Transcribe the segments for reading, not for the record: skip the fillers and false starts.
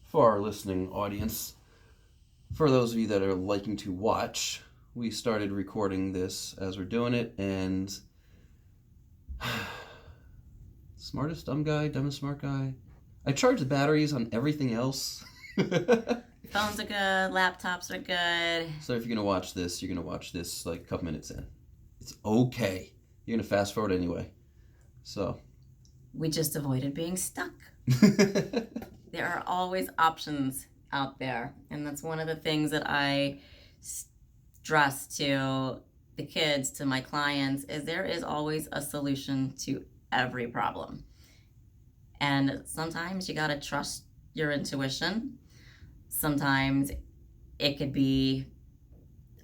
for our listening audience, for those of you that are liking to watch, we started recording this as we're doing it, and smartest dumb guy, dumbest smart guy. I charge the batteries on everything else. Phones are good, laptops are good. So if you're gonna watch this, you're gonna watch this like a couple minutes in. It's okay. You're gonna fast forward anyway. So We just avoided being stuck. There are always options out there, and that's one of the things that I stress to the kids, to my clients, is there is always a solution to every problem. And sometimes you gotta trust your intuition. Sometimes it could be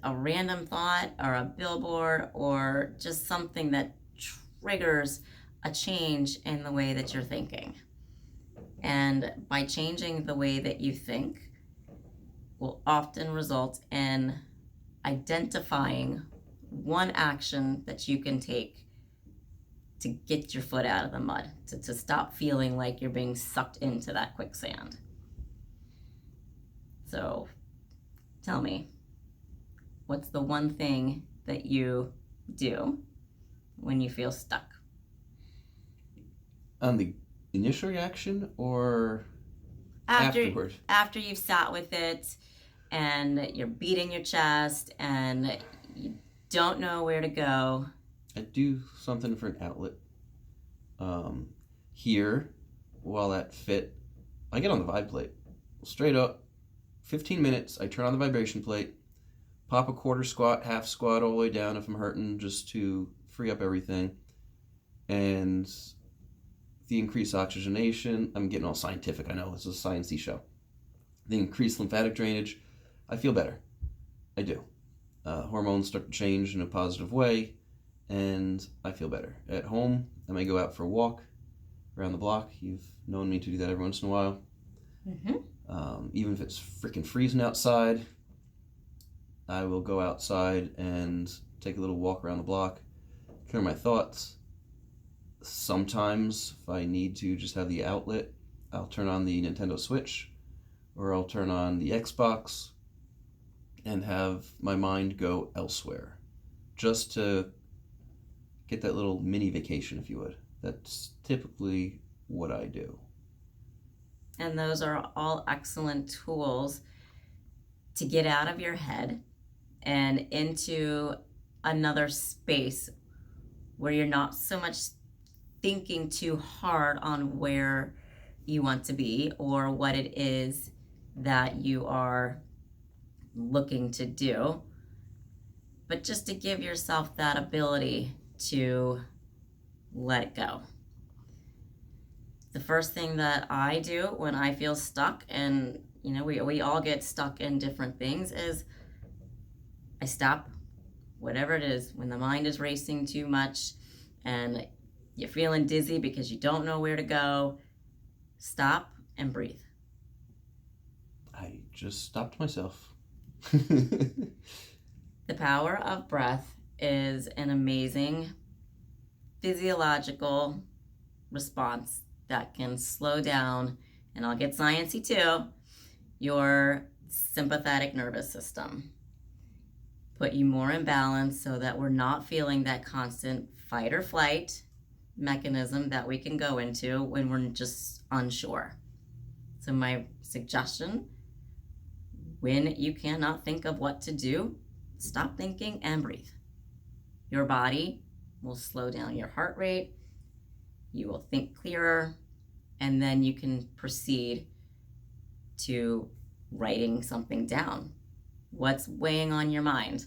a random thought or a billboard or just something that triggers a change in the way that you're thinking. And by changing the way that you think will often result in identifying one action that you can take to get your foot out of the mud, to stop feeling like you're being sucked into that quicksand. So tell me, what's the one thing that you do when you feel stuck? On the initial reaction or afterward? After you've sat with it and you're beating your chest and you don't know where to go. I do something for an outlet. Here, while at fit, I get on the vibe plate. Straight up, 15 minutes, I turn on the vibration plate, pop a quarter squat, half squat all the way down if I'm hurting, just to free up everything. And the increased oxygenation, I'm getting all scientific, I know, this is a sciencey show. The increased lymphatic drainage, I feel better. I do. Hormones start to change in a positive way, and I feel better. At home, I may go out for a walk around the block. You've known me to do that every once in a while. Mm-hmm. Even if it's freaking freezing outside, I will go outside and take a little walk around the block, clear my thoughts. Sometimes, if I need to just have the outlet, I'll turn on the Nintendo Switch, or I'll turn on the Xbox and have my mind go elsewhere, just to get that little mini vacation, if you would. That's typically what I do. And those are all excellent tools to get out of your head and into another space where you're not so much thinking too hard on where you want to be or what it is that you are looking to do, but just to give yourself that ability to let it go. The first thing that I do when I feel stuck, and we all get stuck in different things, is I stop whatever it is. When the mind is racing too much and you're feeling dizzy because you don't know where to go, stop and breathe. I just stopped myself. The power of breath is an amazing physiological response that can slow down, and I'll get sciencey too, your sympathetic nervous system. Put you more in balance so that we're not feeling that constant fight or flight mechanism that we can go into when we're just unsure. So my suggestion, when you cannot think of what to do, stop thinking and breathe. Your body will slow down your heart rate, you will think clearer, and then you can proceed to writing something down. What's weighing on your mind?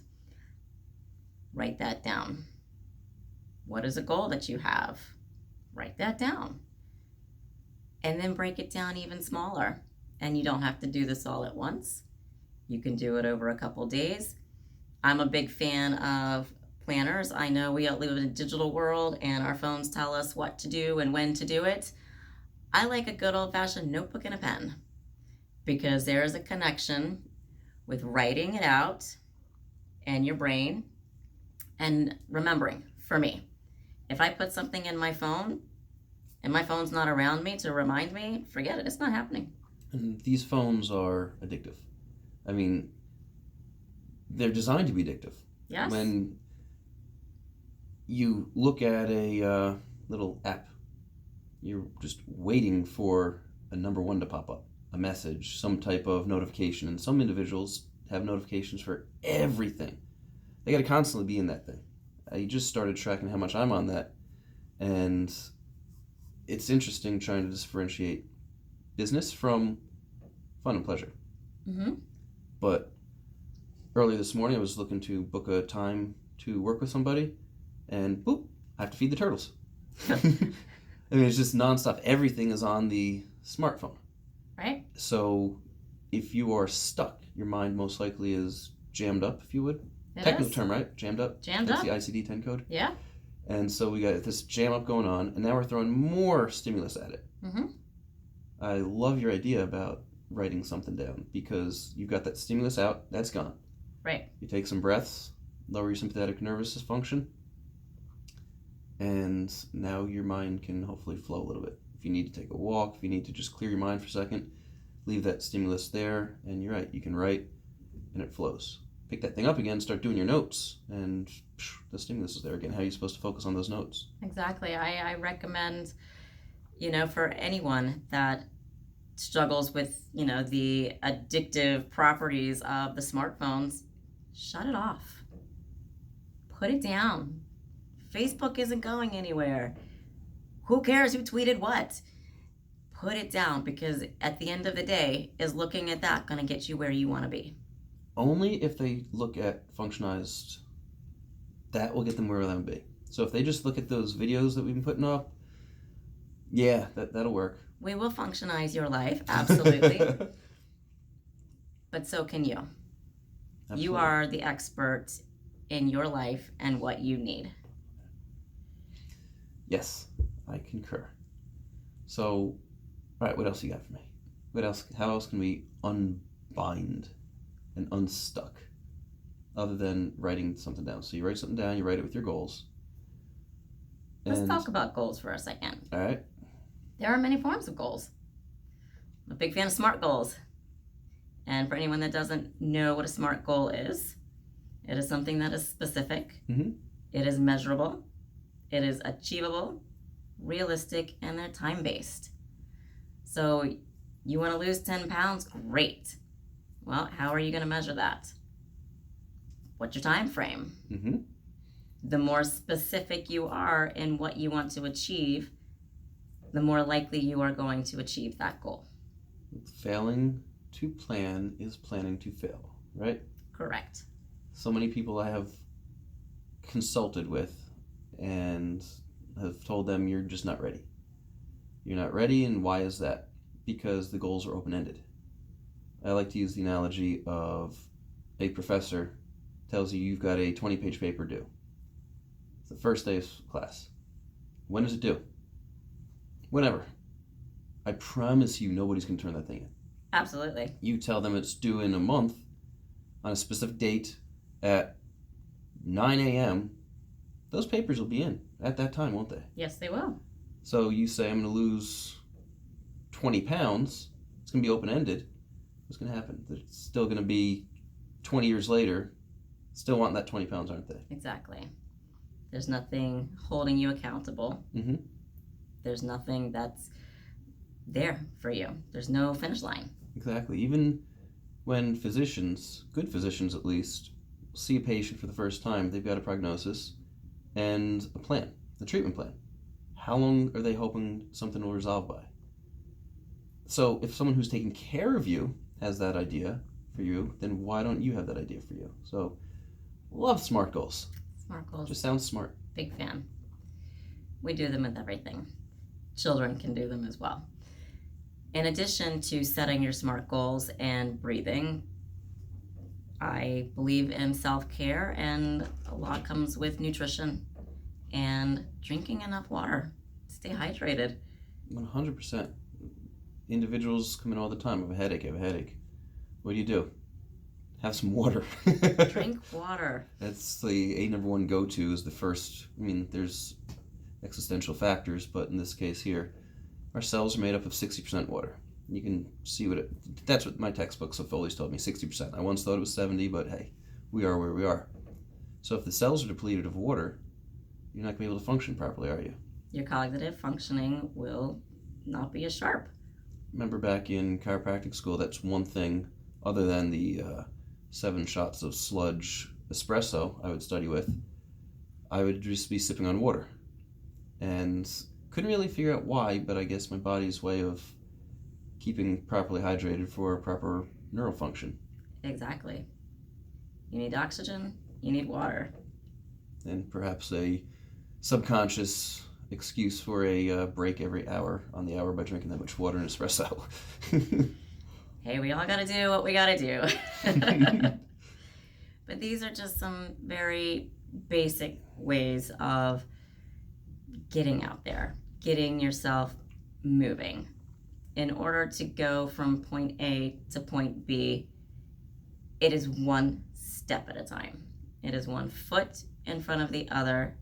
Write that down. What is a goal that you have? Write that down. And then break it down even smaller. And you don't have to do this all at once. You can do it over a couple days. I'm a big fan of planners. I know we live in a digital world and our phones tell us what to do and when to do it. I like a good old-fashioned notebook and a pen because there is a connection with writing it out and your brain and remembering. For me, if I put something in my phone and my phone's not around me to remind me, forget it. It's not happening. And these phones are addictive. I mean, they're designed to be addictive. Yes. When you look at a little app, you're just waiting for a number one to pop up, a message, some type of notification. And some individuals have notifications for everything. They got to constantly be in that thing. I just started tracking how much I'm on that, and it's interesting trying to differentiate business from fun and pleasure. Mm-hmm. But earlier this morning, I was looking to book a time to work with somebody, and boop, I have to feed the turtles. I mean, it's just nonstop. Everything is on the smartphone. Right. So if you are stuck, your mind most likely is jammed up, if you would. It Technical is. term, right? Jammed up. Jammed That's up. the ICD-10 code. Yeah. And so we got this jam up going on, and now we're throwing more stimulus at it. Mm-hmm. I love your idea about writing something down, because you've got that stimulus out, that's gone. Right. You take some breaths, lower your sympathetic nervous function, and now your mind can hopefully flow a little bit. If you need to take a walk, if you need to just clear your mind for a second, leave that stimulus there, and you're right, you can write, and it flows. Pick that thing up again, start doing your notes, and the stimulus is there again. How are you supposed to focus on those notes? Exactly. I recommend, for anyone that struggles with, the addictive properties of the smartphones, shut it off. Put it down. Facebook isn't going anywhere. Who cares who tweeted what? Put it down, because at the end of the day, is looking at that going to get you where you want to be? Only if they look at Functionized, that will get them where they want to be. So if they just look at those videos that we've been putting up, yeah, that'll work. We will functionize your life, absolutely. But so can you. Absolutely. You are the expert in your life and what you need. Yes, I concur. So, all right, what else you got for me? What else? How else can we unbind and unstuck, other than writing something down? So you write something down, you write it with your goals. Let's talk about goals for a second. All right. There are many forms of goals. I'm a big fan of SMART goals. And for anyone that doesn't know what a SMART goal is, it is something that is specific, Mm-hmm. It is measurable, it is achievable, realistic, and they're time-based. So you want to lose 10 pounds? Great. Well, how are you going to measure that? What's your time frame? Mm-hmm. The more specific you are in what you want to achieve, the more likely you are going to achieve that goal. Failing to plan is planning to fail, right? Correct. So many people I have consulted with and have told them you're just not ready. You're not ready, and why is that? Because the goals are open-ended. I like to use the analogy of a professor tells you you've got a 20-page paper due. It's the first day of class. When does it due? Whenever. I promise you nobody's going to turn that thing in. Absolutely. You tell them it's due in a month on a specific date at 9 a.m., those papers will be in at that time, won't they? Yes, they will. So you say, I'm going to lose 20 pounds. It's going to be open-ended. What's going to happen? It's still going to be 20 years later, still wanting that 20 pounds, aren't they? Exactly. There's nothing holding you accountable. Mm-hmm. There's nothing that's there for you. There's no finish line. Exactly. Even when physicians, good physicians at least, see a patient for the first time, they've got a prognosis and a plan, a treatment plan. How long are they hoping something will resolve by? So if someone who's taking care of you has that idea for you, then why don't you have that idea for you? So love SMART goals. SMART goals. Just sounds smart. Big fan. We do them with everything. Children can do them as well. In addition to setting your SMART goals and breathing, I believe in self-care, and a lot comes with nutrition and drinking enough water. Stay hydrated. 100%. Individuals come in all the time. I have a headache. What do? Have some water. Drink water. That's the number one go-to is the first. I mean, there's existential factors, but in this case here, our cells are made up of 60% water. You can see that's what my textbooks have always told me, 60%. I once thought it was 70, but hey, we are where we are. So if the cells are depleted of water, you're not going to be able to function properly, are you? Your cognitive functioning will not be as sharp. Remember back in chiropractic school, that's one thing other than the 7 shots of sludge espresso I would study with. I would just be sipping on water. And couldn't really figure out why, but I guess my body's way of keeping properly hydrated for proper neural function. Exactly. You need oxygen, you need water. And perhaps a subconscious excuse for a break every hour on the hour by drinking that much water and espresso. Hey, we all gotta do what we gotta do. But these are just some very basic ways of getting out there, getting yourself moving. In order to go from point A to point B, it is one step at a time. It is one foot in front of the other,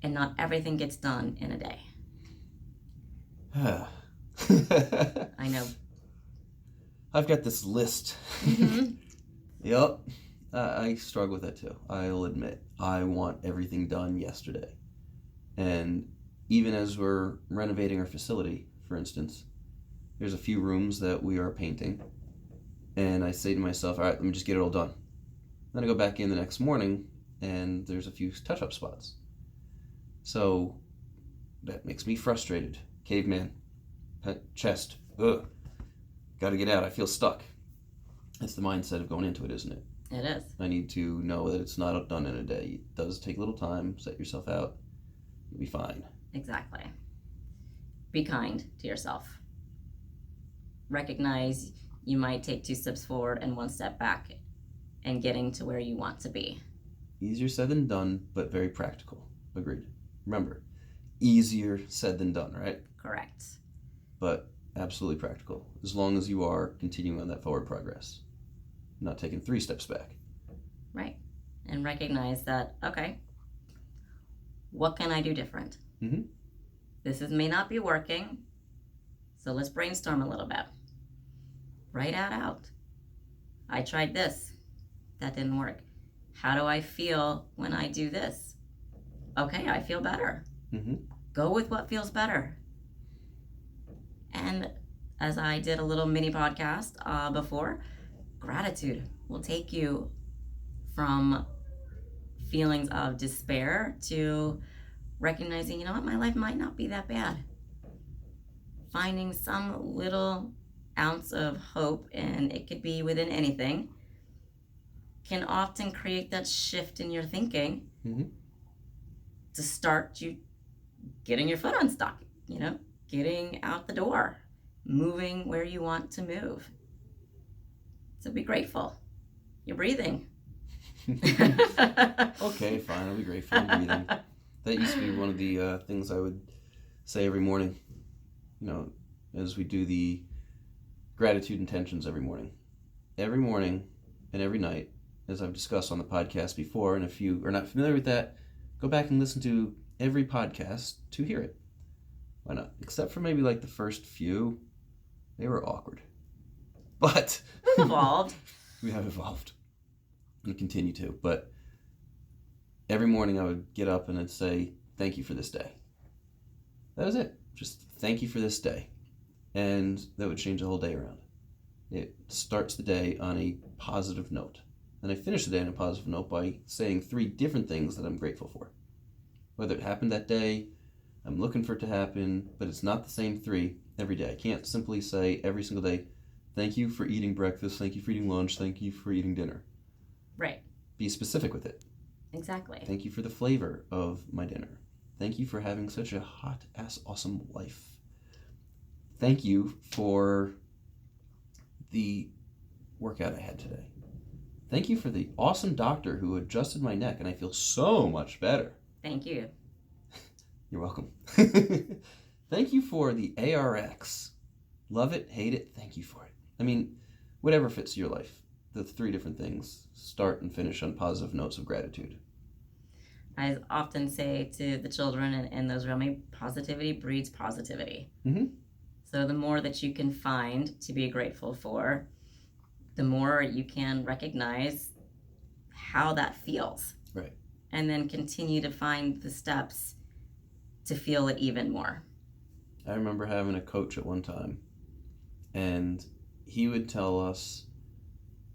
and not everything gets done in a day. I know. I've got this list. Mm-hmm. Yep. I struggle with that too. I'll admit. I want everything done yesterday. And even as we're renovating our facility, for instance, there's a few rooms that we are painting. And I say to myself, all right, let me just get it all done. Then I go back in the next morning and there's a few touch-up spots. So that makes me frustrated. Caveman. Chest. Ugh. Gotta get out. I feel stuck. That's the mindset of going into it, isn't it? It is. I need to know that it's not done in a day. It does take a little time. Set yourself out. You'll be fine. Exactly. Be kind to yourself. Recognize you might take 2 steps forward and 1 step back and getting to where you want to be. Easier said than done, but very practical. Agreed. Remember, easier said than done, right? Correct. But absolutely practical, as long as you are continuing on that forward progress, not taking 3 steps back. Right. And recognize that, okay, what can I do different? Mm-hmm. May not be working, so let's brainstorm a little bit. Write that out. I tried this. That didn't work. How do I feel when I do this? Okay, I feel better. Mm-hmm. Go with what feels better. And as I did a little mini podcast before, gratitude will take you from feelings of despair to recognizing, you know what, my life might not be that bad. Finding some little ounce of hope, and it could be within anything, can often create that shift in your thinking to start you getting your foot unstuck, getting out the door, moving where you want to move. So be grateful. You're breathing. Okay, fine. I'll be grateful for breathing. That used to be one of the things I would say every morning, as we do the gratitude intentions every morning. Every morning and every night, as I've discussed on the podcast before, and if you are not familiar with that, go back and listen to every podcast to hear it. Why not? Except for maybe like the first few, they were awkward. But we've evolved. We have evolved. And continue to. But every morning I would get up and I'd say, thank you for this day. That was it. Just thank you for this day. And that would change the whole day around. It starts the day on a positive note. And I finish the day on a positive note by saying 3 different things that I'm grateful for. Whether it happened that day, I'm looking for it to happen, but it's not the same 3 every day. I can't simply say every single day, thank you for eating breakfast, thank you for eating lunch, thank you for eating dinner. Right. Be specific with it. Exactly. Thank you for the flavor of my dinner. Thank you for having such a hot-ass awesome life. Thank you for the workout I had today. Thank you for the awesome doctor who adjusted my neck and I feel so much better. Thank you. You're welcome. Thank you for the ARX. Love it, hate it, thank you for it. I mean, whatever fits your life. The 3 different things. Start and finish on positive notes of gratitude. I often say to the children in those around me, positivity breeds positivity. Mm-hmm. So the more that you can find to be grateful for, the more you can recognize how that feels. Right. And then continue to find the steps to feel it even more. I remember having a coach at one time, and he would tell us,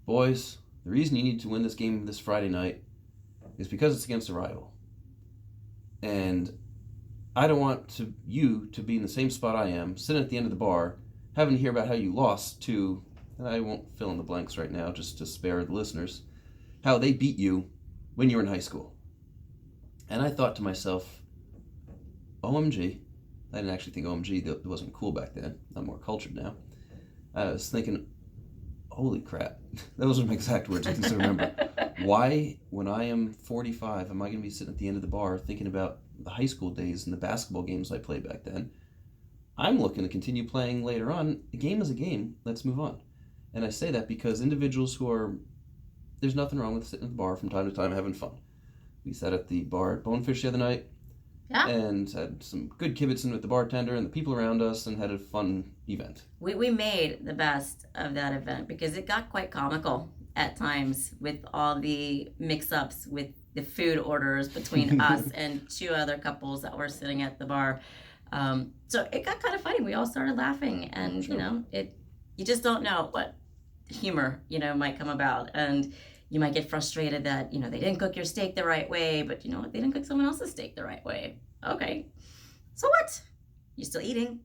boys, the reason you need to win this game this Friday night is because it's against a rival. And I don't want you to be in the same spot I am, sitting at the end of the bar, having to hear about how you lost to, and I won't fill in the blanks right now just to spare the listeners, how they beat you when you were in high school. And I thought to myself, OMG. I didn't actually think OMG, it wasn't cool back then. I'm more cultured now. I was thinking, holy crap. Those are my exact words, I can still remember. Why, when I am 45, am I going to be sitting at the end of the bar thinking about the high school days and the basketball games I played back then? I'm looking to continue playing later on. A game is a game. Let's move on. And I say that because individuals who are, there's nothing wrong with sitting at the bar from time to time having fun. We sat at the bar at Bonefish the other night. Yeah. And had some good kibitzing with the bartender and the people around us and had a fun event. We made the best of that event because it got quite comical at times with all the mix-ups with the food orders between us and two other couples that were sitting at the bar. So it got kind of funny. We all started laughing, and Sure. You just don't know what humor might come about, and you might get frustrated that they didn't cook your steak the right way, but you know what? They didn't cook someone else's steak the right way. Okay, so what? You're still eating.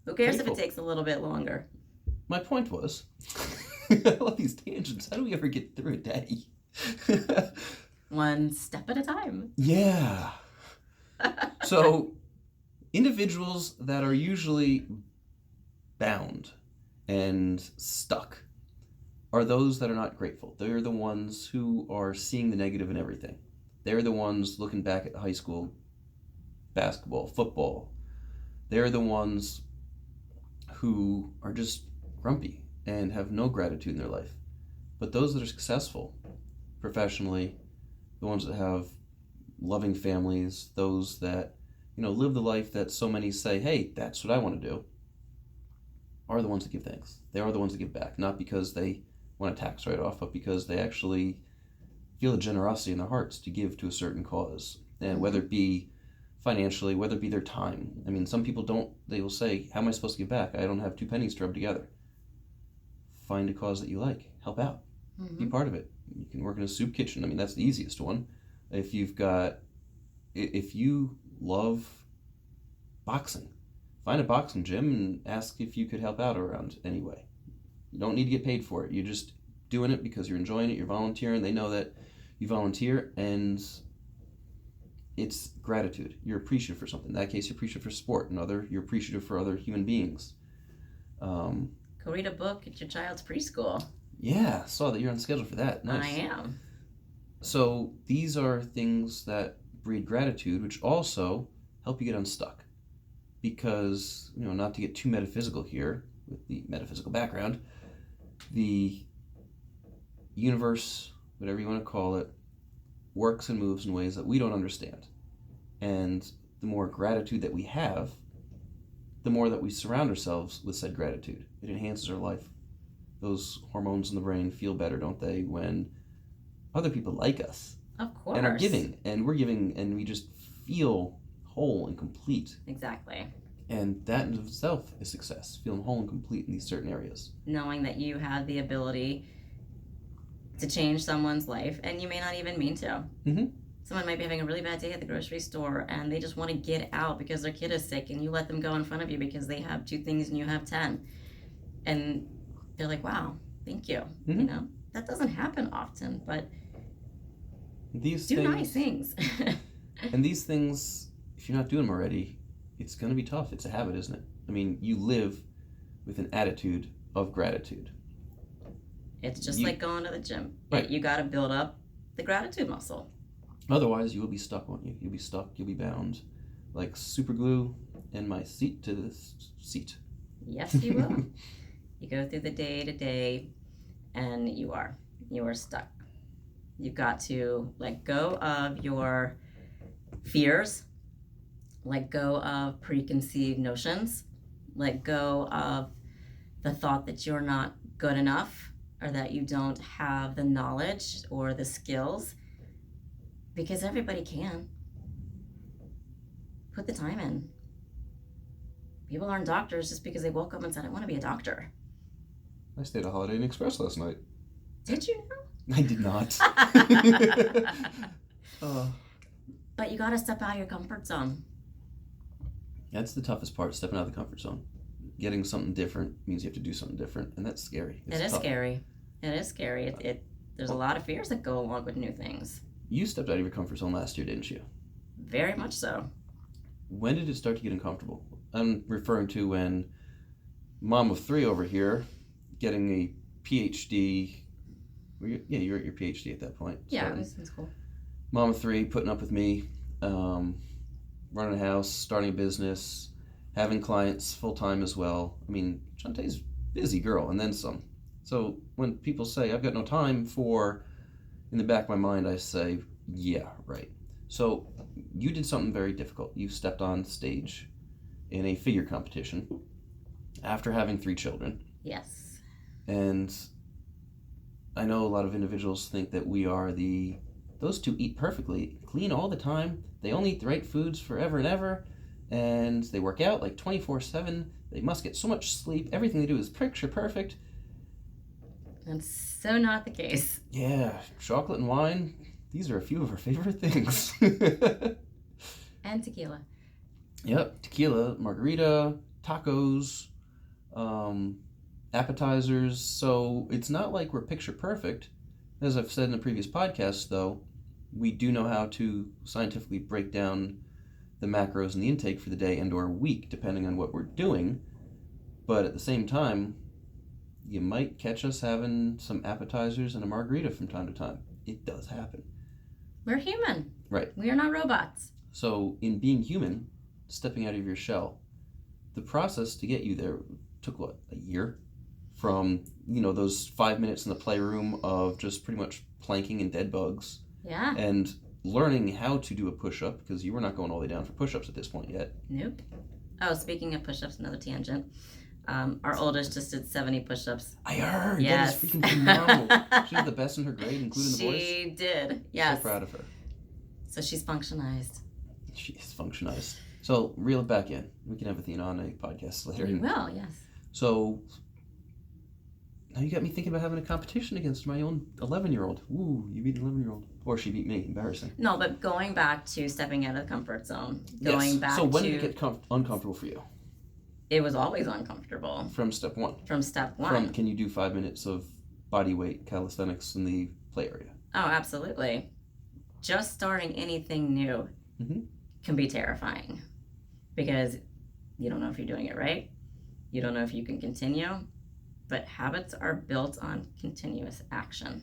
Who cares if it takes a little bit longer? My point was, I love these tangents. How do we ever get through a day? One step at a time. Yeah. So, individuals that are usually bound and stuck are those that are not grateful. They're the ones who are seeing the negative in everything. They're the ones looking back at high school basketball, football. They're the ones who are just grumpy and have no gratitude in their life. But those that are successful professionally, the ones that have loving families, those that live the life that so many say, hey, that's what I want to do, are the ones that give thanks. They are the ones that give back, not because they want a tax write-off, but because they actually feel the generosity in their hearts to give to a certain cause. And whether it be financially, whether it be their time. I mean, some people don't, they will say, how am I supposed to give back? I don't have 2 pennies to rub together. Find a cause that you like. Help out. Mm-hmm. Be part of it. You can work in a soup kitchen. I mean, that's the easiest one. If you love boxing, find a boxing gym and ask if you could help out around anyway. You don't need to get paid for it. You're just doing it because you're enjoying it. You're volunteering. They know that you volunteer, and it's gratitude. You're appreciative for something. In that case, you're appreciative for sport. Another, you're appreciative for other human beings. Go read a book at your child's preschool. Yeah, saw that you're on schedule for that. Nice. I am. So these are things that breed gratitude, which also help you get unstuck. Because, not to get too metaphysical here, with the metaphysical background, the universe, whatever you want to call it, works and moves in ways that we don't understand. And the more gratitude that we have, the more that we surround ourselves with said gratitude. It enhances our life. Those hormones in the brain feel better, don't they, when other people like us. Of course. And are giving, and we're giving, and we just feel whole and complete. Exactly. And that in itself is success, feeling whole and complete in these certain areas. Knowing that you have the ability to change someone's life, and you may not even mean to. Mm-hmm. Someone might be having a really bad day at the grocery store, and they just want to get out because their kid is sick, and you let them go in front of you because they have 2 things and you have 10. And they're like, wow, thank you. Mm-hmm. That doesn't happen often, but these do things, nice things. And these things, if you're not doing them already, it's going to be tough. It's a habit, isn't it? I mean, you live with an attitude of gratitude. It's just like going to the gym. Right. You got to build up the gratitude muscle. Otherwise, you will be stuck, won't you? You'll be stuck. You'll be bound like super glue in my seat to this seat. Yes, you will. You go through the day to day, and you are stuck. You've got to let go of your fears, let go of preconceived notions, Let go of the thought that you're not good enough or that you don't have the knowledge or the skills, because everybody can. Put the time in. People aren't doctors just because they woke up and said, I want to be a doctor. I stayed at Holiday Inn Express last night. Did you know? I did not. But you got to step out of your comfort zone. That's the toughest part, stepping out of the comfort zone. Getting something different means you have to do something different, and that's scary. It is scary. There's a lot of fears that go along with new things. You stepped out of your comfort zone last year, didn't you? Very much so. When did it start to get uncomfortable? I'm referring to when mom of 3 over here, getting a PhD. You're at your PhD at that point. Yeah, it was cool. Mom of 3, putting up with me, running a house, starting a business, having clients full-time as well. I mean, Chantea's a busy girl, and then some. So when people say, I've got no time for, in the back of my mind, I say, yeah, right. So you did something very difficult. You stepped on stage in a figure competition after having 3 children. Yes. And I know a lot of individuals think that we are those 2 eat perfectly, clean all the time. They only eat the right foods forever and ever. And they work out like 24/7. They must get so much sleep. Everything they do is picture perfect. That's so not the case. Yeah, chocolate and wine, these are a few of our favorite things. And tequila. Yep, tequila, margarita, tacos, appetizers. So it's not like we're picture perfect. As I've said in the previous podcast, though, we do know how to scientifically break down the macros and the intake for the day and or week, depending on what we're doing. But at the same time, you might catch us having some appetizers and a margarita from time to time. It does happen. We're human. Right. We are not robots. So in being human, stepping out of your shell, the process to get you there took what, a year? From, those 5 minutes in the playroom of just pretty much planking and dead bugs. Yeah. And learning how to do a push-up, because you were not going all the way down for push-ups at this point yet. Nope. Oh, speaking of push-ups, another tangent. Our oldest just did 70 push-ups. I heard. Yes. That is freaking phenomenal. She was the best in her grade, including the boys. She did. Yes. So proud of her. So she's functionized. She's functionized. So reel it back in. We can have Athena on a podcast later. We will, yes. So now you got me thinking about having a competition against my own 11-year-old. Ooh, you beat an 11-year-old. Or she beat me. Embarrassing. No, but going back to stepping out of the comfort zone. So when did it get uncomfortable for you? It was always uncomfortable. From step 1? From step 1. Can you do 5 minutes of body weight calisthenics in the play area? Oh, absolutely. Just starting anything new can be terrifying. Because you don't know if you're doing it right. You don't know if you can continue. But habits are built on continuous action.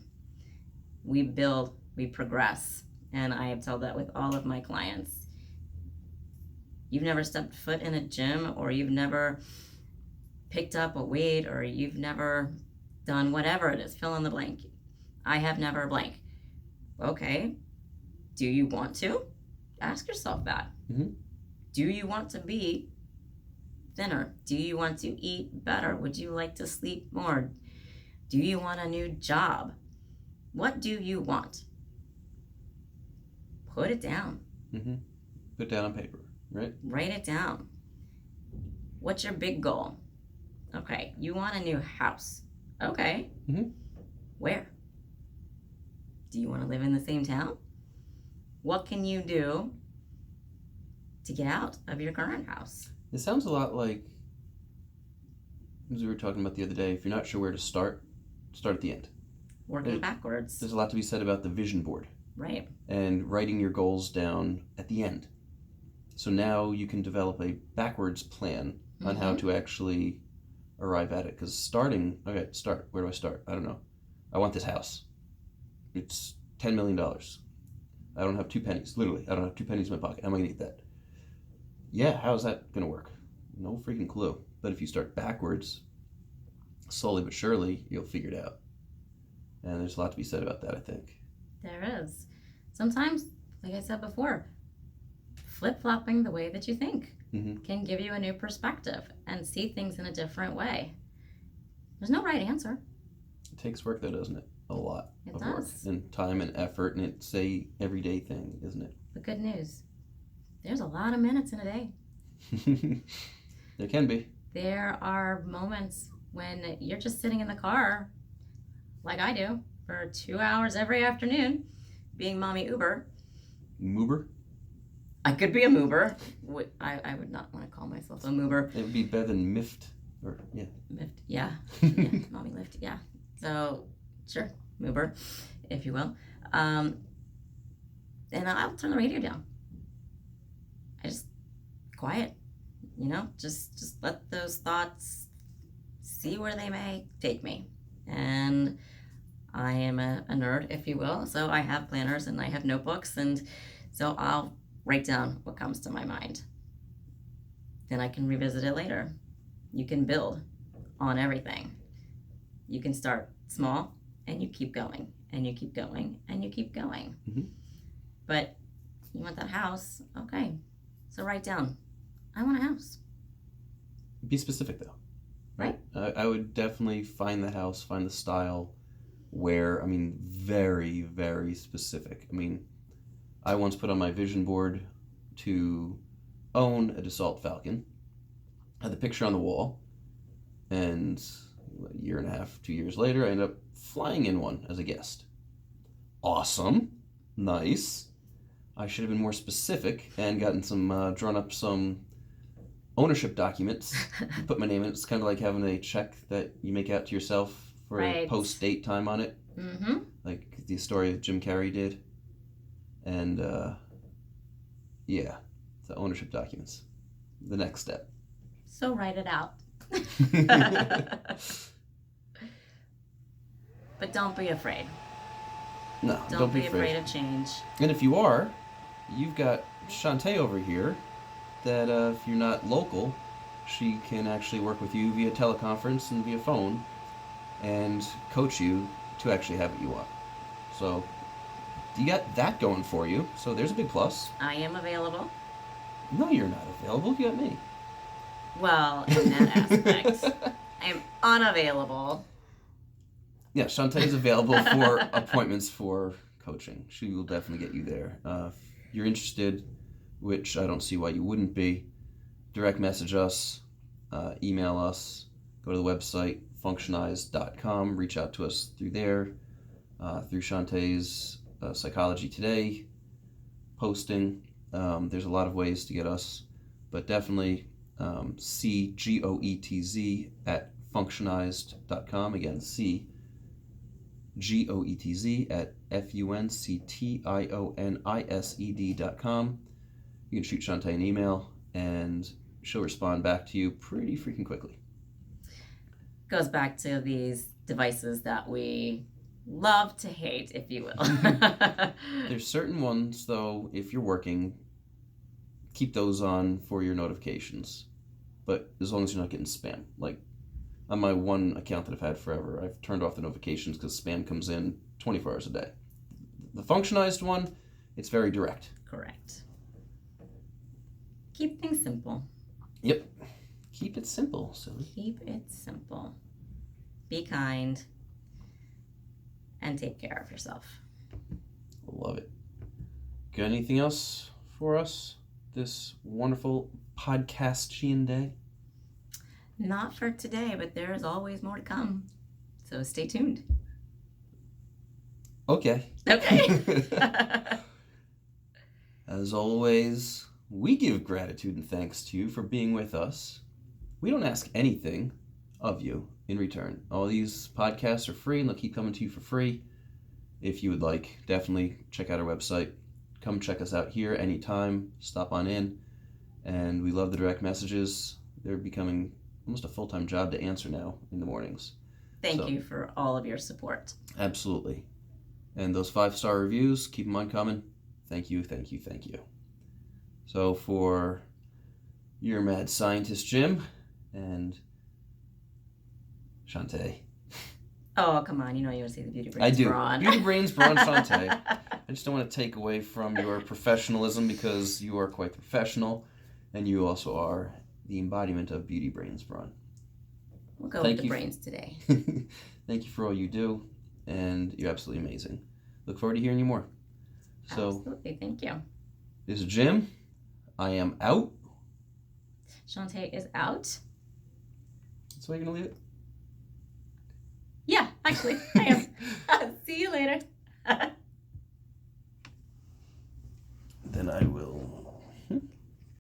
We build, we progress. And I have told that with all of my clients. You've never stepped foot in a gym, or you've never picked up a weight, or you've never done whatever it is, fill in the blank. I have never blank. Okay, do you want to? Ask yourself that. Mm-hmm. Do you want to be thinner? Do you want to eat better? Would you like to sleep more? Do you want a new job? What do you want? Put it down. Mm-hmm. Put it down on paper, right? Write it down. What's your big goal? Okay, you want a new house. Okay. Mm-hmm. Where? Do you want to live in the same town? What can you do to get out of your current house? It sounds a lot like, as we were talking about the other day, if you're not sure where to start at the end. Working backwards. There's a lot to be said about the vision board. Right. And writing your goals down at the end. So now you can develop a backwards plan on how to actually arrive at it. Because start. Where do I start? I don't know. I want this house. It's $10 million. I don't have 2 pennies. Literally, I don't have 2 pennies in my pocket. How am I going to get that? Yeah, how's that going to work? No freaking clue. But if you start backwards, slowly but surely, you'll figure it out. And there's a lot to be said about that, I think. There is. Sometimes, like I said before, flip-flopping the way that you think Mm-hmm. can give you a new perspective and see things in a different way. There's no right answer. It takes work, though, doesn't it? A lot It of work does. and time and effort, and it's a everyday thing, isn't The good news, there's a lot of minutes in a day. it? There can be. There are moments when you're just sitting in the car, like I do, for 2 hours every afternoon, being mommy Uber. Moober? I could be a moober. I would not want to call myself a moober. It would be better than miffed. Or, yeah. Lift, yeah. Yeah, mommy lift, yeah. So, sure, moober, if you will. And I'll turn the radio down. I just, quiet, just let those thoughts see where they may take me. And I am a nerd, if you will, so I have planners and I have notebooks, and so I'll write down what comes to my mind. Then I can revisit it later. You can build on everything. You can start small and you keep going and you keep going and you keep going. Mm-hmm. But you want that house, okay. So write down, I want a house. Be specific, though. Right. I would definitely find the house, find the style, where, very, very specific. I once put on my vision board to own a Dassault Falcon. I had the picture on the wall, and a year and a half, 2 years later, I ended up flying in one as a guest. Awesome. Nice. I should have been more specific and gotten drawn up some ownership documents, put my name in. It's kind of like having a check that you make out to yourself for a post-date time on it. Mm-hmm. Like the story of Jim Carrey did. And, the ownership documents. The next step. So write it out. But don't be afraid. No, Don't be afraid of change. And if you are, you've got Chantea over here that if you're not local, she can actually work with you via teleconference and via phone and coach you to actually have what you want. So you got that going for you. So there's a big plus. I am available. No, you're not available. You got me. Well, in that aspect, I am unavailable. Yeah, Chantea is available for appointments for coaching. She will definitely get you there. If you're interested, which I don't see why you wouldn't be, direct message us, email us, go to the website, functionized.com, reach out to us through there, through Chantea's Psychology Today posting. There's a lot of ways to get us, but definitely CGOETZ at functionized.com. Again, CGOETZ at functionised.com. You can shoot Chantea an email, and she'll respond back to you pretty freaking quickly. Goes back to these devices that we love to hate, if you will. There's certain ones, though, if you're working, keep those on for your notifications. But as long as you're not getting spam. Like, on my one account that I've had forever, I've turned off the notifications because spam comes in 24 hours a day. The Functionized one, it's very direct. Correct. Keep things simple. Yep. Keep it simple, silly. Keep it simple. Be kind. And take care of yourself. Love it. Got anything else for us this wonderful podcastian day? Not for today, but there is always more to come. So stay tuned. Okay. Okay. As always, we give gratitude and thanks to you for being with us. We don't ask anything of you in return. All these podcasts are free and they'll keep coming to you for free. If you would like, definitely check out our website. Come check us out here anytime. Stop on in. And we love the direct messages. They're becoming almost a full-time job to answer now in the mornings. Thank you for all of your support. Absolutely. And those 5-star reviews, keep them on coming. Thank you, thank you, thank you. So for your mad scientist, Jim, and Chantea. Oh, come on. You know you want to see the beauty brains I do. brawn. Beauty brains brawn Chantea. I just don't want to take away from your professionalism because you are quite professional, and you also are the embodiment of beauty, brains, brawn. We'll go with the brains today. Thank you for all you do, and you're absolutely amazing. Look forward to hearing you more. So, absolutely, thank you. This is Jim. I am out. Chantea is out. So, are you going to leave it? Yeah, actually, I am. See you later.